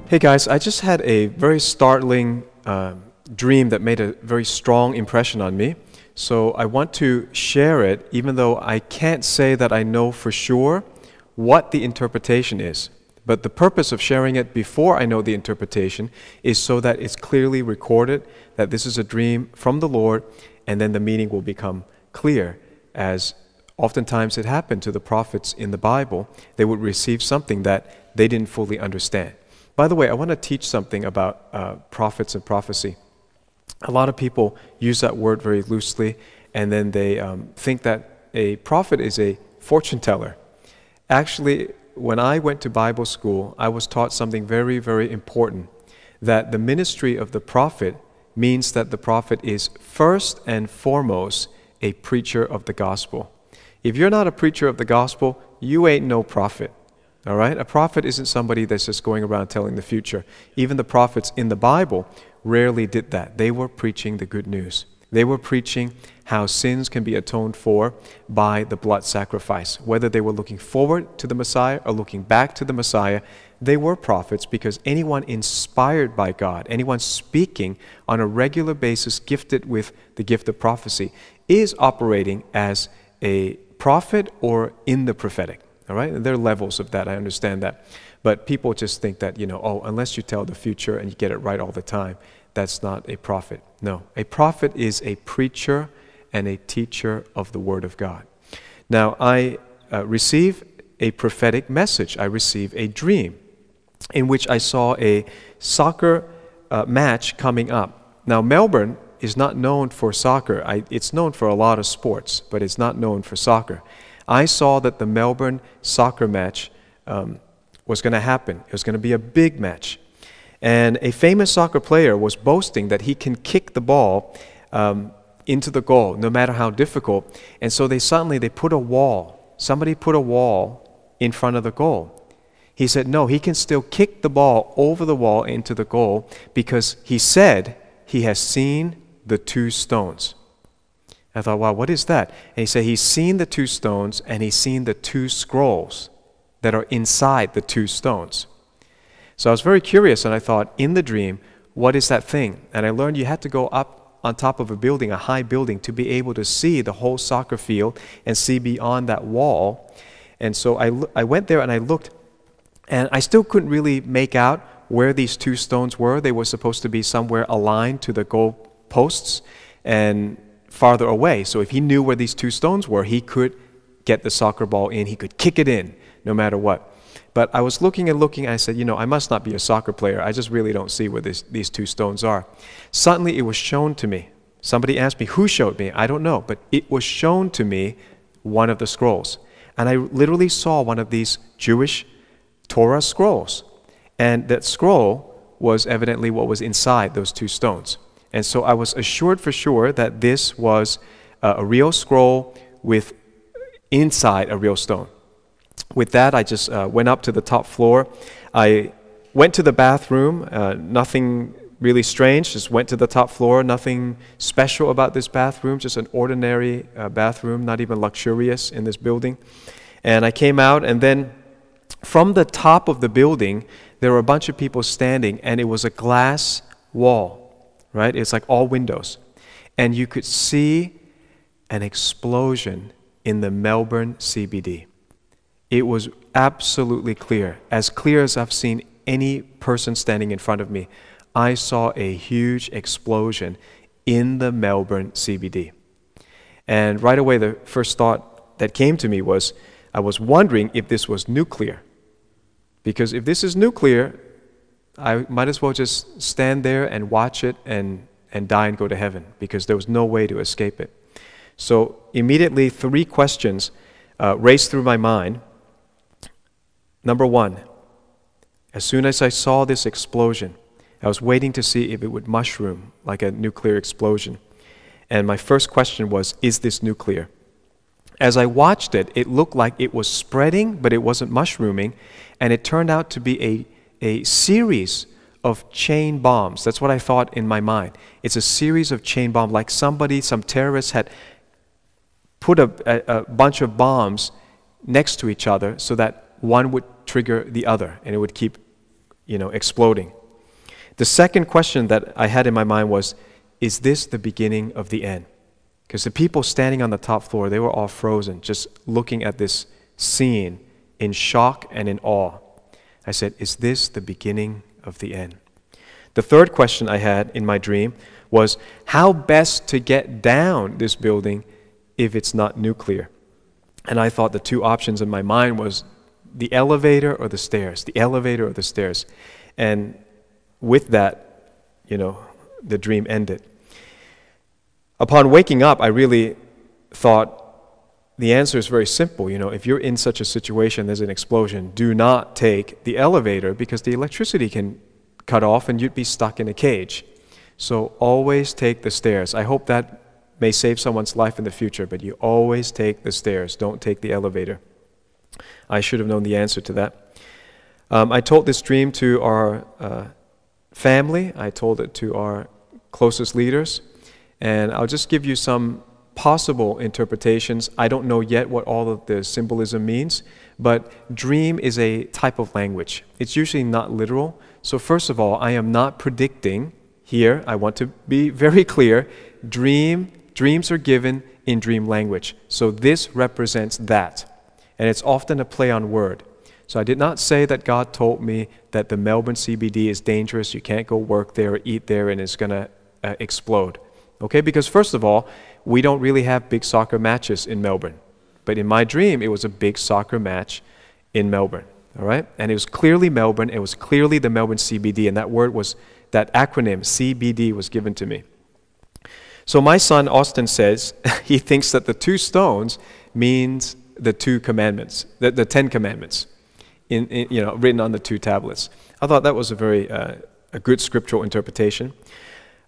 Hey guys, I just had a very startling dream that made a very strong impression on me. So I want to share it, even though I can't say that I know for sure what the interpretation is. But the purpose of sharing it before I know the interpretation is so that it's clearly recorded that this is a dream from the Lord, and then the meaning will become clear, as oftentimes it happened to the prophets in the Bible. They would receive something that they didn't fully understand. By the way, I want to teach something about prophets and prophecy. A lot of people use that word very loosely, and then they think that a prophet is a fortune teller. Actually, when I went to Bible school, I was taught something very, very important, that the ministry of the prophet means that the prophet is first and foremost a preacher of the gospel. If you're not a preacher of the gospel, you ain't no prophet. All right? A prophet isn't somebody that's just going around telling the future. Even the prophets in the Bible rarely did that. They were preaching the good news. They were preaching how sins can be atoned for by the blood sacrifice. Whether they were looking forward to the Messiah or looking back to the Messiah, they were prophets, because anyone inspired by God, anyone speaking on a regular basis, gifted with the gift of prophecy, is operating as a prophet or in the prophetic. All right? And there are levels of that, I understand that. But people just think that, unless you tell the future and you get it right all the time, that's not a prophet. No, a prophet is a preacher and a teacher of the Word of God. Now, I receive a prophetic message. I receive a dream in which I saw a soccer match coming up. Now, Melbourne is not known for soccer. It's known for a lot of sports, but it's not known for soccer. I saw that the Melbourne soccer match was going to happen. It was going to be a big match. And a famous soccer player was boasting that he can kick the ball into the goal, no matter how difficult. And so they put a wall. Somebody put a wall in front of the goal. He said, no, he can still kick the ball over the wall into the goal, because he said he has seen the two stones. I thought, wow, what is that? And he said he's seen the two stones, and he's seen the two scrolls that are inside the two stones. So I was very curious, and I thought, in the dream, what is that thing? And I learned you had to go up on top of a building, a high building, to be able to see the whole soccer field and see beyond that wall. And so I went there and I looked, and I still couldn't really make out where these two stones were. They were supposed to be somewhere aligned to the goal posts and farther away. So if he knew where these two stones were, he could get the soccer ball in. He could kick it in no matter what. But I was looking and looking, and I said, I must not be a soccer player. I just really don't see where these two stones are. Suddenly it was shown to me. Somebody asked me, who showed me? I don't know, but it was shown to me, one of the scrolls. And I literally saw one of these Jewish Torah scrolls. And that scroll was evidently what was inside those two stones. And so I was assured for sure that this was a real scroll with inside a real stone. With that, I just went up to the top floor. I went to the bathroom, nothing really strange, just went to the top floor, nothing special about this bathroom, just an ordinary bathroom, not even luxurious in this building. And I came out, and then from the top of the building, there were a bunch of people standing, and it was a glass wall, right? It's like all windows. And you could see an explosion in the Melbourne CBD. It was absolutely clear as I've seen any person standing in front of me. I saw a huge explosion in the Melbourne CBD. And right away, the first thought that came to me was, I was wondering if this was nuclear. Because if this is nuclear, I might as well just stand there and watch it and die and go to heaven, because there was no way to escape it. So immediately, 3 questions raced through my mind. Number 1, as soon as I saw this explosion, I was waiting to see if it would mushroom like a nuclear explosion. And my first question was, is this nuclear? As I watched it, it looked like it was spreading, but it wasn't mushrooming. And it turned out to be a series of chain bombs. That's what I thought in my mind. It's a series of chain bombs, like some terrorists had put a bunch of bombs next to each other so that one would trigger the other, and it would keep exploding. The second question that I had in my mind was, is this the beginning of the end? Because the people standing on the top floor, they were all frozen, just looking at this scene in shock and in awe. I said, is this the beginning of the end? The third question I had in my dream was, how best to get down this building if it's not nuclear? And I thought the two options in my mind was the elevator or the stairs, the elevator or the stairs. And with that, the dream ended. Upon waking up, I really thought the answer is very simple. If you're in such a situation, there's an explosion, do not take the elevator because the electricity can cut off and you'd be stuck in a cage. So always take the stairs. I hope that may save someone's life in the future, but you always take the stairs. Don't take the elevator. I should have known the answer to that. I told this dream to our family. I told it to our closest leaders. And I'll just give you some possible interpretations. I don't know yet what all of the symbolism means, but dream is a type of language. It's usually not literal. So first of all, I am not predicting here. I want to be very clear. Dreams are given in dream language. So this represents that. And it's often a play on word. So I did not say that God told me that the Melbourne CBD is dangerous, you can't go work there or eat there and it's going to explode. Okay, because first of all, we don't really have big soccer matches in Melbourne. But in my dream, it was a big soccer match in Melbourne. All right? And it was clearly Melbourne, it was clearly the Melbourne CBD, and that acronym, CBD, was given to me. So my son, Austin, says he thinks that the two stones means the two commandments, the 10 commandments, written on the two tablets. I thought that was a good scriptural interpretation.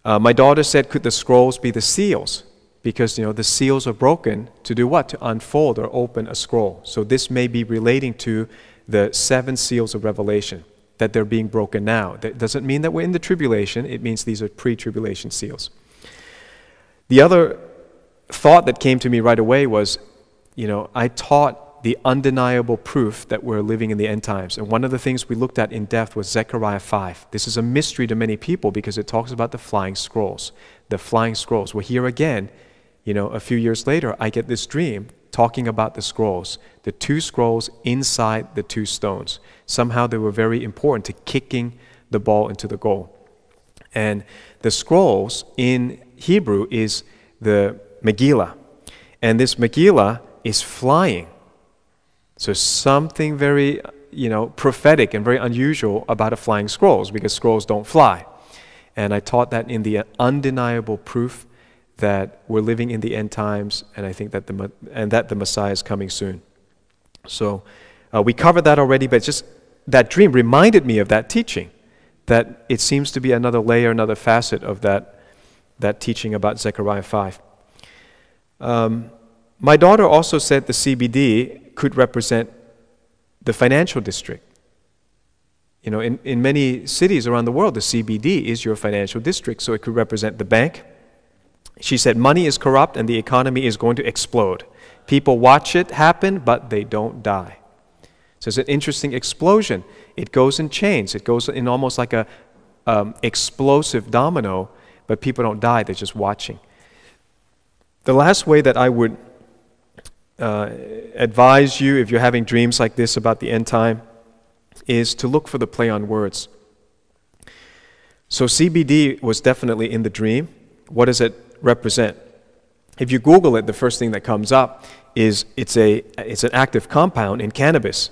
My daughter said, could the scrolls be the seals? Because, the seals are broken to do what? To unfold or open a scroll. So this may be relating to the 7 seals of Revelation, that they're being broken now. That doesn't mean that we're in the tribulation. It means these are pre-tribulation seals. The other thought that came to me right away was, I taught the undeniable proof that we're living in the end times. And one of the things we looked at in depth was Zechariah 5. This is a mystery to many people because it talks about the flying scrolls. The flying scrolls. Well, here again, a few years later, I get this dream talking about the scrolls. The 2 scrolls inside the 2 stones. Somehow they were very important to kicking the ball into the goal. And the scrolls in Hebrew is the Megillah. And this Megillah is flying. So something very, prophetic and very unusual about a flying scrolls, because scrolls don't fly. And I taught that in the undeniable proof that we're living in the end times, and I think that the Messiah is coming soon. So we covered that already, but just that dream reminded me of that teaching, that it seems to be another layer, another facet of that teaching about Zechariah 5. My daughter also said the CBD could represent the financial district. In many cities around the world, the CBD is your financial district, so it could represent the bank. She said money is corrupt and the economy is going to explode. People watch it happen, but they don't die. So it's an interesting explosion. It goes in chains. It goes in almost like a explosive domino, but people don't die. They're just watching. The last way that I would advise you, if you're having dreams like this about the end time, is to look for the play on words. So CBD was definitely in the dream. What does it represent? If you Google it, the first thing that comes up is it's an active compound in cannabis.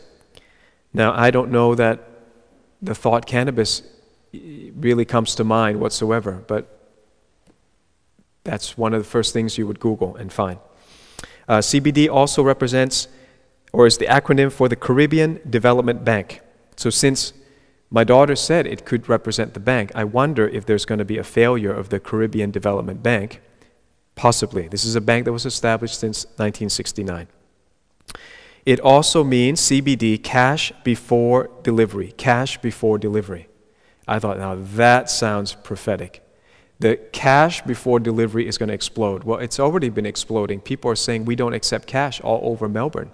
Now, I don't know that the thought cannabis really comes to mind whatsoever, but that's one of the first things you would Google and find. CBD also represents, or is the acronym for the Caribbean Development Bank. So since my daughter said it could represent the bank, I wonder if there's going to be a failure of the Caribbean Development Bank. Possibly. This is a bank that was established since 1969. It also means CBD, cash before delivery. Cash before delivery. I thought, now that sounds prophetic. The cash before delivery is going to explode. Well, it's already been exploding. People are saying we don't accept cash all over Melbourne.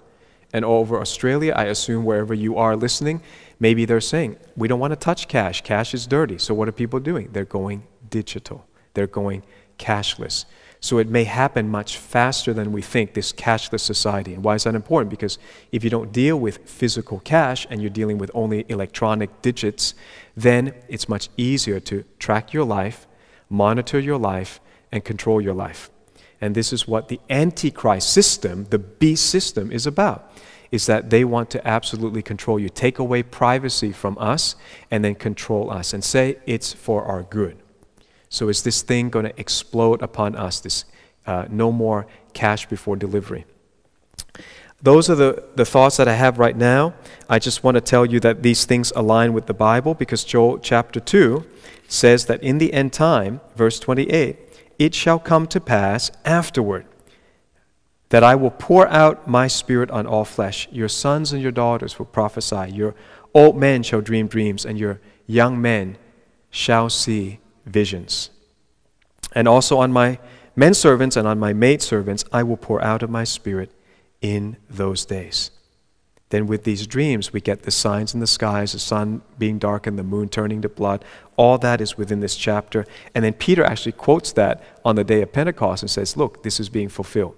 And over Australia, I assume wherever you are listening, maybe they're saying, we don't want to touch cash. Cash is dirty. So what are people doing? They're going digital. They're going cashless. So it may happen much faster than we think, this cashless society. And why is that important? Because if you don't deal with physical cash and you're dealing with only electronic digits, then it's much easier to track your life, monitor your life, and control your life. And this is what the Antichrist system, the beast system, is about, is that they want to absolutely control you, take away privacy from us, and then control us, and say it's for our good. So is this thing going to explode upon us, this no more cash before delivery? Those are the thoughts that I have right now. I just want to tell you that these things align with the Bible, because Joel chapter 2 says that in the end time, verse 28, it shall come to pass afterward that I will pour out my Spirit on all flesh. Your sons and your daughters will prophesy. Your old men shall dream dreams, and your young men shall see visions. And also on my men servants and on my maid servants I will pour out of my Spirit in those days. Then with these dreams we get the signs in the skies, the sun being darkened, the moon turning to blood. All that is within this chapter. And then Peter actually quotes that on the day of Pentecost and says, look, this is being fulfilled.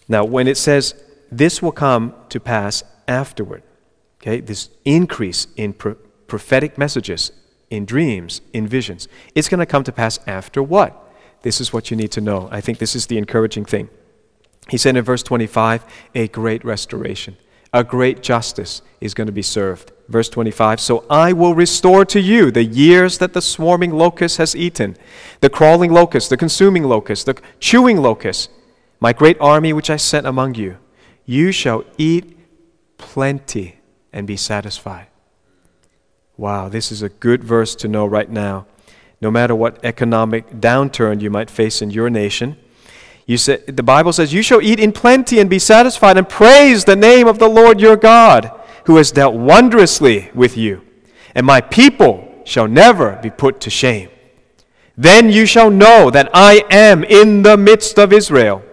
Now when it says this will come to pass afterward, okay, this increase in prophetic messages, in dreams, in visions, it's going to come to pass after what? This is what you need to know. I think this is the encouraging thing. He said in verse 25, a great restoration, a great justice is going to be served. Verse 25, so I will restore to you the years that the swarming locust has eaten, the crawling locust, the consuming locust, the chewing locust, my great army which I sent among you. You shall eat plenty and be satisfied. Wow, this is a good verse to know right now. No matter what economic downturn you might face in your nation, the Bible says, you shall eat in plenty and be satisfied and praise the name of the Lord your God, who has dealt wondrously with you. And my people shall never be put to shame. Then you shall know that I am in the midst of Israel.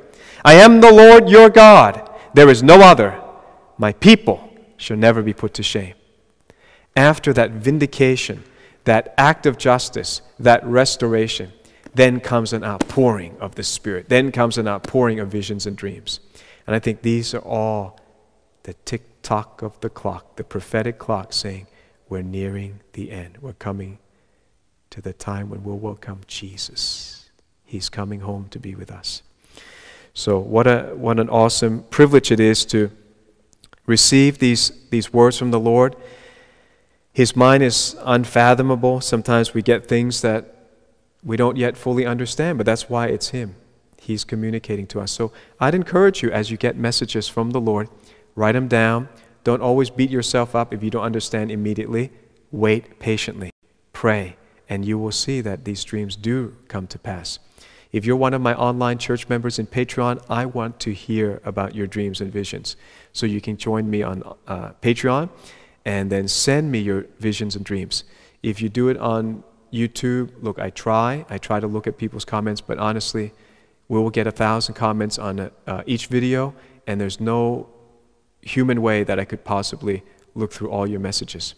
I am the Lord your God. There is no other. My people shall never be put to shame. After that vindication, that act of justice, that restoration, then comes an outpouring of the Spirit. Then comes an outpouring of visions and dreams. And I think these are all the tick-tock of the clock, the prophetic clock saying, we're nearing the end. We're coming to the time when we'll welcome Jesus. He's coming home to be with us. So what an awesome privilege it is to receive these words from the Lord. His mind is unfathomable. Sometimes we get things that we don't yet fully understand, but that's why it's Him. He's communicating to us. So I'd encourage you, as you get messages from the Lord, write them down. Don't always beat yourself up if you don't understand immediately. Wait patiently. Pray, and you will see that these dreams do come to pass. If you're one of my online church members in Patreon, I want to hear about your dreams and visions. So you can join me on Patreon and then send me your visions and dreams. If you do it on YouTube, look, I try to look at people's comments, but honestly, we will get 1,000 comments on each video, and there's no human way that I could possibly look through all your messages.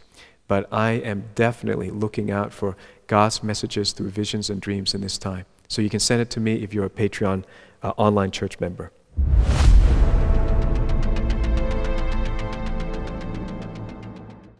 But I am definitely looking out for God's messages through visions and dreams in this time. So you can send it to me if you're a Patreon online church member.